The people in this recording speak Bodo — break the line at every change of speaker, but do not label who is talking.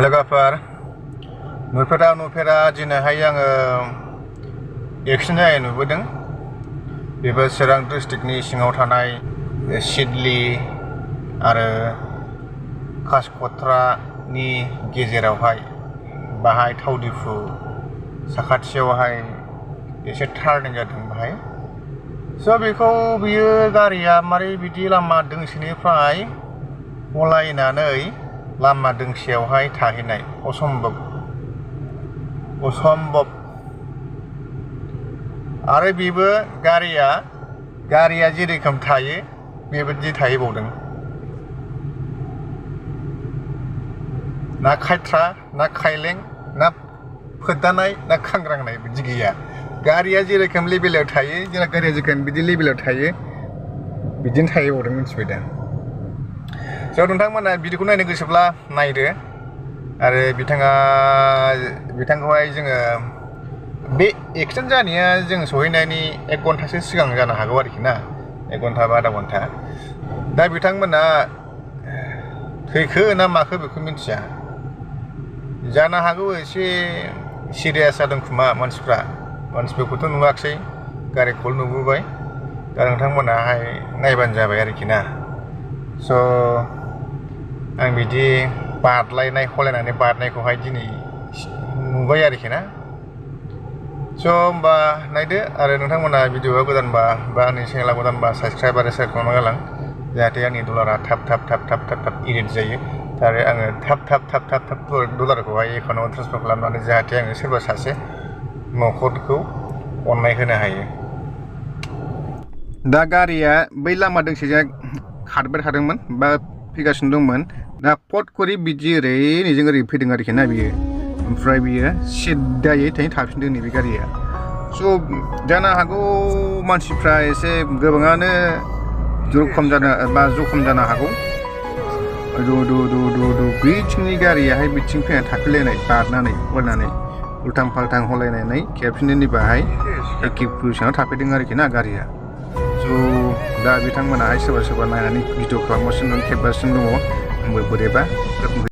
लोगोफोर नुफेरा दिनैहाय आङो एक्सिडेन्ट जानाय नुबोदों। बेबो चिरां डिस्ट्रिक्टनि सिङाव थानाय सिडली आरो कासकट्रानि गेजेरावहाय बाहाय थाव दिफु साखाथियावहाय एसे टार्निं जादों बाहाय। बियो गारिया मारै बिदि लामा दोंसेनिफ्राय गलायनानै लामा दोंसेयावहाय थाहैनाय असम्भब आरो बेबो गारिया जेरोखोम थायो बेबायदि थाहैबावदों। ना खायथ्रा ना खायलें ना फोदानाय ना खांग्रांनाय बिदि गैया। गारिया जेरोखोम लेभेलाव थायो गारिया जेरोखोम बिदि लेभेलाव थायो बिदिनो थाहैबावदों। मिथिबाय दा? नोंथांमोना भिडिअखौ नायनो गोसोब्ला नायदो आरो बिथांखौहाय जोङो बे एक्सिडेन्ट जानाया जों सहैनायनि 1 घन्टासो सिगां जानो हागौ आरोखि ना, 1 घन्टा बा आधा घन्टा। दा बिथांमोना थैखो ना माखो बेखौ मिथिया, जानो हागौ एसे सिरियास जादों खोमा। मानसिफोरखौथ' नुवाखिसै, गारिखौल' नुबोबाय। दा नोंथांमोनाहाय नायबानो जाबाय आरोखि ना। आं बिदि बारलायनाय हलायनानै बारनायखौहाय दिनै नुबाय आरोखि ना। होमबा नायदो आरो नोंथांमोना भिडिअआ गोदानबा बा आंनि चेनेला गोदानबा साबस्क्राइब आरो शेयार खालामना गालां, जाहाथे आंनि डलारा थाब इडिट जायो आरो आङो थाब डलारखौहाय एकाउन्टआव ट्रेन्सफार खालामनानै जाहाथे आङो सोरबा सासे न'खरखौ अननाय होनो हायो। दा गारिया बै लामा दोंसेजों खारबाय थादोंमोन बा फैगासिनो दंमोन। दा पट करि बिदि नैजों ओरै फैदों आरोखि ना बियो। ओमफ्राय बियो सिद्दायै थाफिनदों नैबे गारिया। जानो हागौ मानसिफ्रा एसे गोबाङानो जखम जानो हागौ। बैथिंनि गारियाहाय बिथिं फैनानै थाफैलायनाय बारनानै हलायनानै उल्थां फाल्थां हलायनानै खेबसेनो नैबाहाय एखे पजिसनाव थाफैदों आरोखि ना गारिया। दा बिथांमोनाहाय सोरबा नायनानै भिडिअ खालामगासिनो दं, खेबगासिनो दङ। आंबो बोरैबा